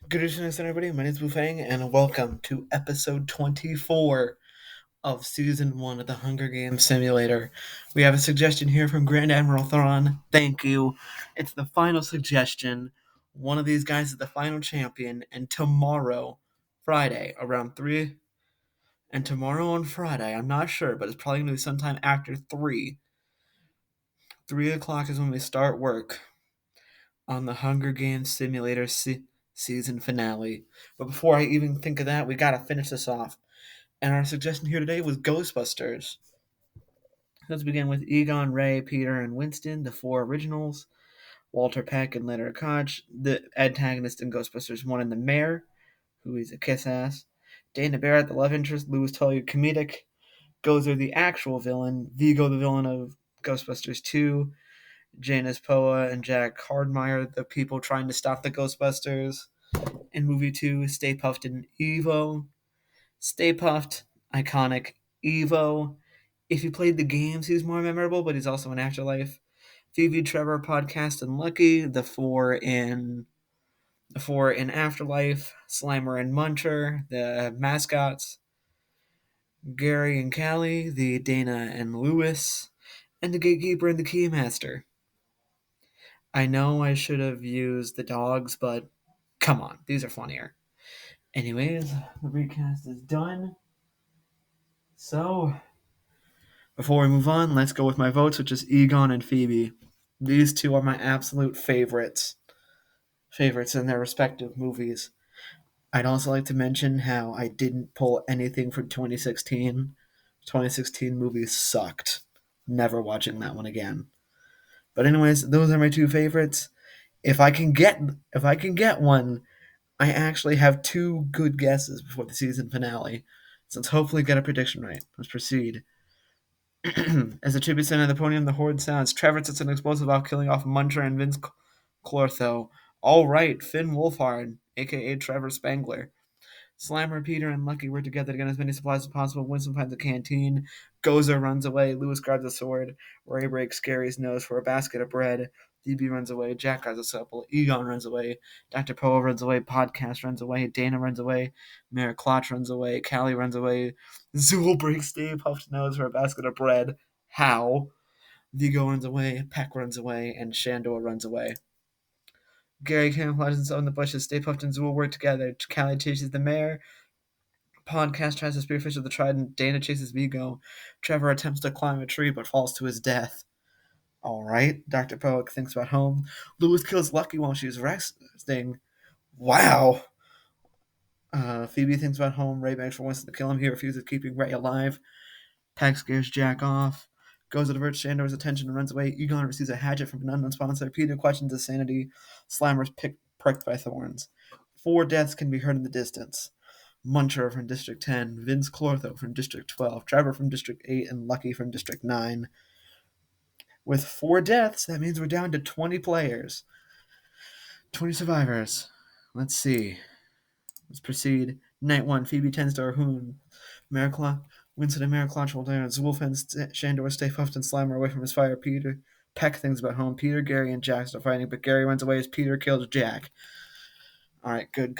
Good evening, everybody. My name is Bufang, and welcome to episode 24 of season 1 of the Hunger Games Simulator. We have a suggestion here from Grand Admiral Thrawn. Thank you. It's the final suggestion. One of these guys is the final champion, and tomorrow, Friday, around 3, and tomorrow on Friday, I'm not sure, but it's probably going to be sometime after 3. 3 o'clock is when we start work on the Hunger Games Simulator season finale. But before I even think of that, we gotta finish this off. And our suggestion here today was Ghostbusters. Let's begin with Egon, Ray, Peter, and Winston, the four originals. Walter Peck and Leonard Koch, the antagonist in Ghostbusters 1, and the mayor, who is a kiss ass. Dana Barrett, the love interest. Louis Tully, comedic. Gozer, the actual villain. Vigo, the villain of Ghostbusters 2. Janus Poa and Jack Hardmire, the people trying to stop the Ghostbusters. In movie 2, Stay Puft and Evo. Stay Puft, iconic. Evo, if you played the games, he's more memorable, but he's also in Afterlife. Phoebe, Trevor, Podcast, and Lucky, the four in Afterlife. Slimer and Muncher, the mascots. Gary and Callie, the Dana and Lewis, and the Gatekeeper and the Keymaster. I know I should have used the dogs, but come on, these are funnier. Anyways, the recast is done. So, before we move on, let's go with my votes, which is Egon and Phoebe. These two are my absolute favorites in their respective movies. I'd also like to mention how I didn't pull anything from 2016. 2016 movies sucked. Never watching that one again. But anyways, those are my two favorites. If I can get one, I actually have two good guesses before the season finale. So let's hopefully get a prediction right. Let's proceed. As the tribute center of the podium, the horde sounds. Trevor sets an explosive while killing off Muncher and Vince Clortho. All right, Finn Wolfhard, aka Trevor Spangler. Slammer, Peter, and Lucky work together to get as many supplies as possible. Winston finds a canteen. Gozer runs away. Lewis grabs a sword. Ray breaks Gary's nose for a basket of bread. DB runs away. Jack grabs a supple. Egon runs away. Dr. Poe runs away. Podcast runs away. Dana runs away. Mayor Klotch runs away. Callie runs away. Zool breaks Steve Puft's nose for a basket of bread. How? Vigo runs away. Peck runs away. And Shandor runs away. Gary camouflages himself in the bushes. Stay Puft and Zool work together. Callie chases the mayor. Podcast tries to spearfish with the trident. Dana chases Vigo. Trevor attempts to climb a tree but falls to his death. All right. Dr. Poe thinks about home. Lewis kills Lucky while she's resting. Wow. Phoebe thinks about home. Ray begs for Winston to kill him. He refuses, keeping Ray alive. Peck scares Jack off. Goes to divert Shandor's attention and runs away. Egon receives a hatchet from an unknown sponsor. Peter questions his sanity. Slimer's pricked by thorns. 4 deaths can be heard in the distance. Muncher from District 10, Vince Clortho from District 12, Trevor from District 8, and Lucky from District 9. With 4 deaths, that means we're down to 20 players. 20 survivors. Let's see. Let's proceed. Night 1, Phoebe tends to Arhoon. Winston and Mariclotch will dance. Wolf and Shandor stay puffed and Slimer away from his fire. Peter Peck things about home. Peter, Gary, and Jack start fighting, but Gary runs away as Peter kills Jack. Alright, good.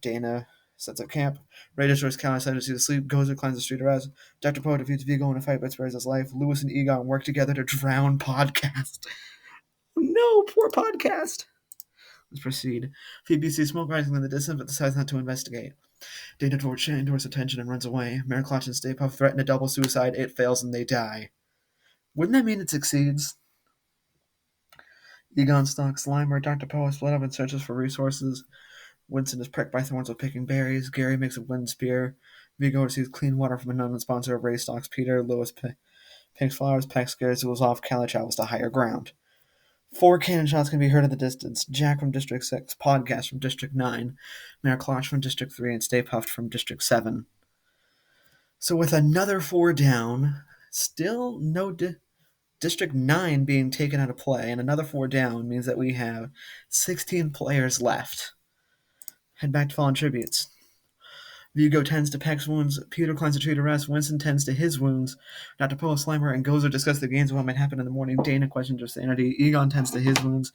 Dana sets up camp. Ray destroys Cal sends to sleep. Gozer climbs the street aroused. Dr. Poe defeats Vigo in a fight but spares his life. Lewis and Egon work together to drown Podcast. No, poor Podcast. Let's proceed. Phoebe sees smoke rising in the distance but decides not to investigate. Dana torches Shandor's attention and runs away. Mariclotch and Stay Puft threaten a double suicide. It fails and they die. Wouldn't that mean it succeeds? Egon stalks Slimer. Dr. Poe split up and searches for resources. Winston is pricked by thorns while picking berries. Gary makes a wind spear. Vigo receives clean water from a known sponsor of Ray stalks Peter. Lewis picks flowers. Peck scares Zoos off. Callie travels to higher ground. 4 cannon shots can be heard in the distance. Jack from District 6, Podcast from District 9, Mayor Klotch from District 3, and Stay Puft from District 7. So with another 4 down, still no District 9 being taken out of play, and another 4 down means that we have 16 players left. Head back to Fallen Tributes. Vigo tends to Peck's wounds. Peter climbs a tree to rest. Winston tends to his wounds. Dr. Poe, Slimer, and Gozer discuss the gains of what might happen in the morning. Dana questions her sanity. Egon tends to his wounds.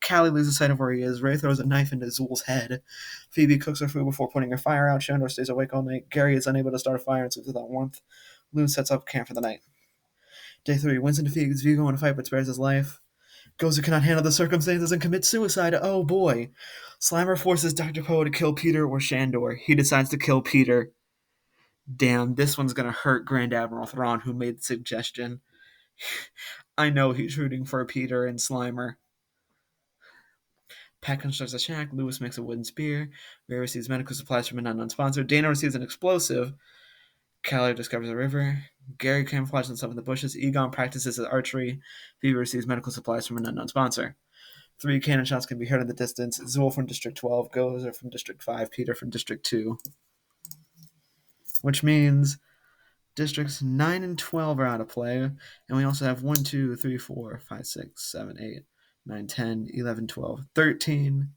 Callie loses sight of where he is. Ray throws a knife into Zool's head. Phoebe cooks her food before putting her fire out. Shandor stays awake all night. Gary is unable to start a fire and sleeps without warmth. Lou sets up camp for the night. Day 3. Winston defeats Vigo in a fight but spares his life. Gozer cannot handle the circumstances and commits suicide. Oh boy. Slimer forces Dr. Poe to kill Peter or Shandor. He decides to kill Peter. Damn, this one's gonna hurt Grand Admiral Thrawn, who made the suggestion. I know he's rooting for Peter and Slimer. Peck constructs a shack. Lewis makes a wooden spear. Ray receives medical supplies from an unknown sponsor. Dana receives an explosive. Callie discovers a river. Gary camouflages himself in the bushes. Egon practices his archery. Phoebe receives medical supplies from an unknown sponsor. 3 cannon shots can be heard in the distance. Zool from District 12, Gozer from District 5, Peter from District 2. Which means Districts 9 and 12 are out of play. And we also have 1, 2, 3, 4, 5, 6, 7, 8, 9, 10, 11, 12, 13.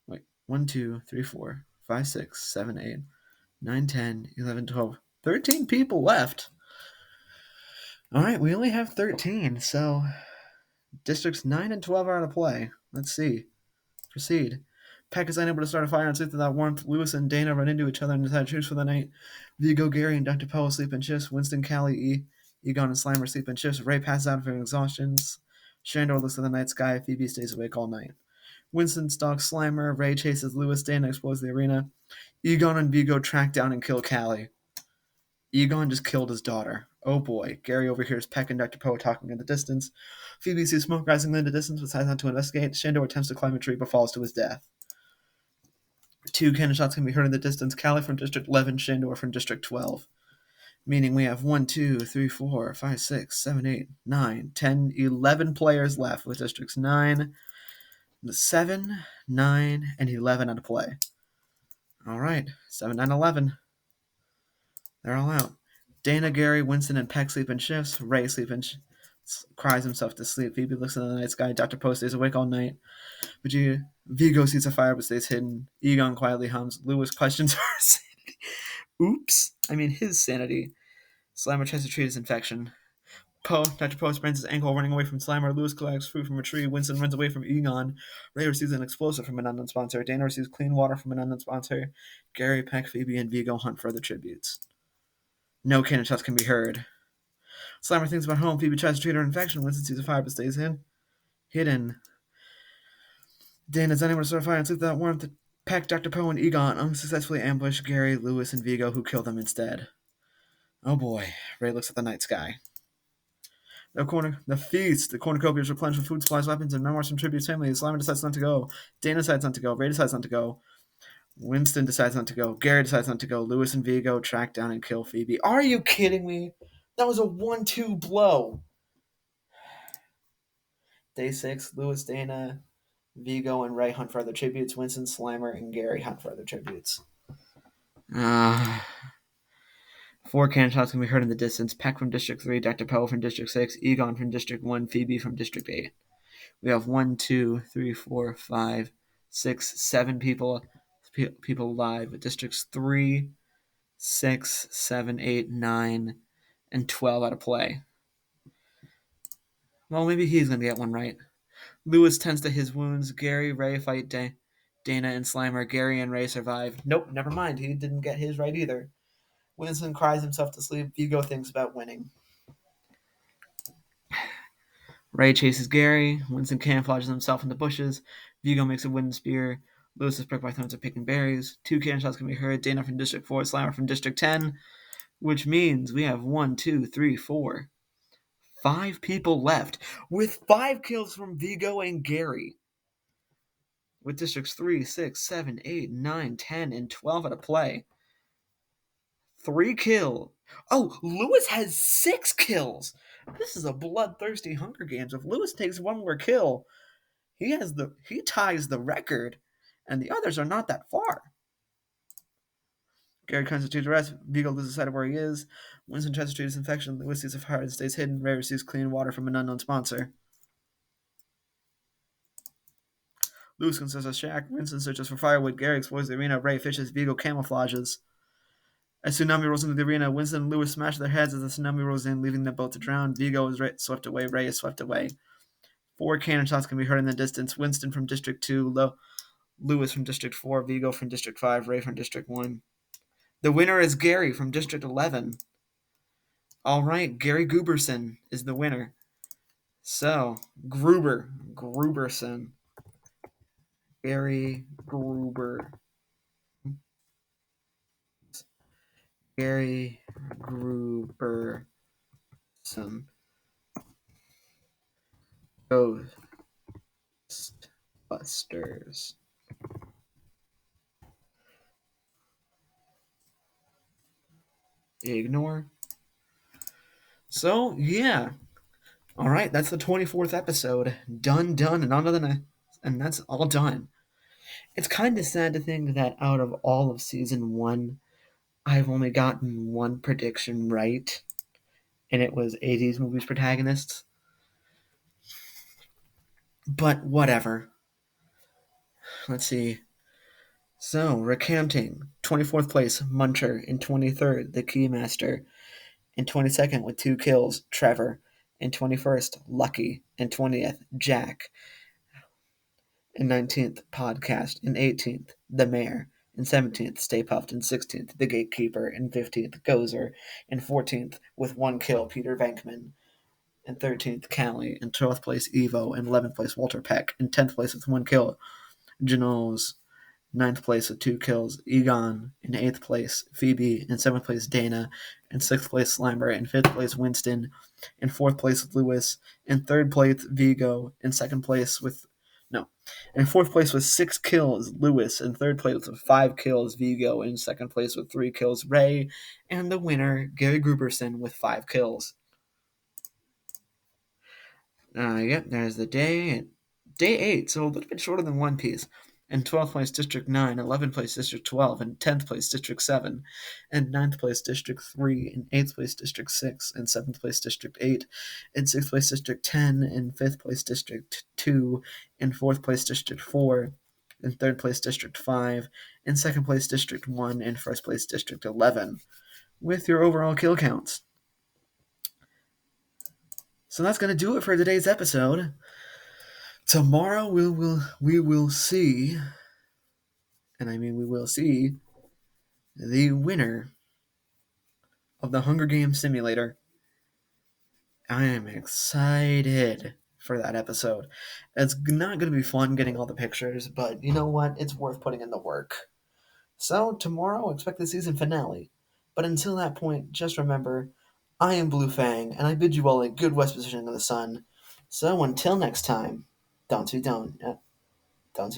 Wait, 1, 2, 3, 4, 5, 6, 7, 8, 9, 10, 11, 12. 13 people left. All right, we only have 13, so Districts 9 and 12 are out of play. Let's see. Proceed. Peck is unable to start a fire and sleep without warmth. Lewis and Dana run into each other and decide to choose for the night. Vigo, Gary, and Dr. Poe sleep in shifts. Winston, Callie, Egon, and Slimer sleep in shifts. Ray passes out from exhaustion. Shandor looks at the night sky. Phoebe stays awake all night. Winston stalks Slimer. Ray chases Lewis. Dana explores the arena. Egon and Vigo track down and kill Callie. Egon just killed his daughter. Oh boy. Gary overhears Peck and Dr. Poe talking in the distance. Phoebe sees smoke rising in the distance but decides not to investigate. Shandor attempts to climb a tree but falls to his death. 2 cannon shots can be heard in the distance. Callie from District 11, Shandor from District 12. Meaning we have 1, 2, 3, 4, 5, 6, 7, 8, 9, 10, 11 players left with Districts 9, 7, 9, and 11 out of play. All right, 7, 9, 11. They're all out. Dana, Gary, Winston, and Peck sleep in shifts. Ray cries himself to sleep. Phoebe looks in the night sky. Dr. Poe stays awake all night. Vigo sees a fire but stays hidden. Egon quietly hums. Lewis questions her sanity. Oops. I mean his sanity. Slimer tries to treat his infection. Dr. Poe sprains his ankle running away from Slimer. Lewis collects fruit from a tree. Winston runs away from Egon. Ray receives an explosive from an unknown sponsor. Dana receives clean water from an unknown sponsor. Gary, Peck, Phoebe, and Vigo hunt for other tributes. No cannon shots can be heard. Slimer thinks about home. Phoebe tries to treat her infection. Winston sees a fire but stays hidden. Dana is unable to start a fire and sleep without warmth. Peck, Dr. Poe, and Egon unsuccessfully ambush Gary, Lewis, and Vigo, who kill them instead. Oh boy. Ray looks at the night sky. The feast. The cornucopia is replenished with food supplies, weapons, and memoirs from Tribute's family. Slimer decides not to go. Dana decides not to go. Ray decides not to go. Winston decides not to go. Gary decides not to go. Lewis and Vigo track down and kill Phoebe. Are you kidding me? That was a 1-2 blow. Day 6. Lewis, Dana, Vigo, and Ray hunt for other tributes. Winston, Slimer, and Gary hunt for other tributes. 4 cannon shots can be heard in the distance. Peck from District 3, Dr. Poe from District 6, Egon from District 1, Phoebe from District 8. We have 1, 2, 3, 4, 5, 6, 7 people alive with Districts 3, 6, 7, 8, 9, and 12 out of play. Well, maybe he's going to get one right. Lewis tends to his wounds. Gary, Ray fight Dana and Slimer. Gary and Ray survive. Nope, never mind. He didn't get his right either. Winston cries himself to sleep. Vigo thinks about winning. Ray chases Gary. Winston camouflages himself in the bushes. Vigo makes a wooden spear. Lewis is pricked by thorns of picking berries. 2 cannon shots can be heard. Dana from District 4, Slimer from District 10. Which means we have 1, 2, 3, 4, 5 people left. With 5 kills from Vigo and Gary. With Districts 3, 6, 7, 8, 9, 10, and 12 out of play. 3 kills. Oh, Lewis has 6 kills. This is a bloodthirsty Hunger Games. If Lewis takes one more kill, he ties the record, and the others are not that far. Gary constitutes arrest. Vigo loses sight of where he is. Winston tries to treat his infection. Lewis sees a fire and stays hidden. Ray receives clean water from an unknown sponsor. Lewis constructs a shack. Winston searches for firewood. Gary explores the arena. Ray fishes. Vigo camouflages. A tsunami rolls into the arena. Winston and Lewis smash their heads as the tsunami rolls in, leaving them both to drown. Vigo is swept away. Ray is swept away. 4 cannon shots can be heard in the distance. Winston from District 2, Lewis from District 4, Vigo from District 5, Ray from District 1. The winner is Gary from District 11. All right, Gary Gooberson is the winner. So, Gruberson. Gary Gruber. Gary Gruberson. Ghostbusters. Ignore. So, yeah. All right, that's the 24th episode. Done, and on to the next. And that's all done. It's kind of sad to think that out of all of season 1, I've only gotten one prediction right, and it was 80s movies protagonists. But whatever. Let's see. So, recounting 24th place, Muncher. In 23rd, The Keymaster. In 22nd, with 2 kills, Trevor. In 21st, Lucky. In 20th, Jack. In 19th, Podcast. In 18th, The Mayor. In 17th, Stay Puft. In 16th, The Gatekeeper. In 15th, Gozer. In 14th, with 1 kill, Peter Venkman. In 13th, Callie. In 12th place, Evo. In 11th place, Walter Peck. In 10th place, with 1 kill, Janoz. 9th place with 2 kills, Egon. In 8th place, Phoebe. In 7th place, Dana. In 6th place, Slimer. In 5th place, Winston. In 4th place, with Lewis. In 3rd place, Vigo. In 2nd place, with... No. In 4th place with 6 kills, Lewis. In 3rd place with 5 kills, Vigo. In 2nd place with 3 kills, Ray. And the winner, Gary Gruberson, with 5 kills. Yep, there's the day. Day 8, so a little bit shorter than One Piece. In 12th place, District 9, 11th place, District 12, and 10th place, District 7, and 9th place, District 3, and 8th place, District 6, and 7th place, District 8, and 6th place, District 10, and 5th place, District 2, and 4th place, District 4, and 3rd place, District 5, and 2nd place, District 1, and 1st place, District 11, with your overall kill counts. So that's going to do it for today's episode. Tomorrow we will see, and I mean we will see, the winner of the Hunger Games Simulator. I am excited for that episode. It's not going to be fun getting all the pictures, but you know what? It's worth putting in the work. So tomorrow, expect the season finale. But until that point, just remember, I am Blue Fang, and I bid you all a good west positioning of the sun. So until next time, don't.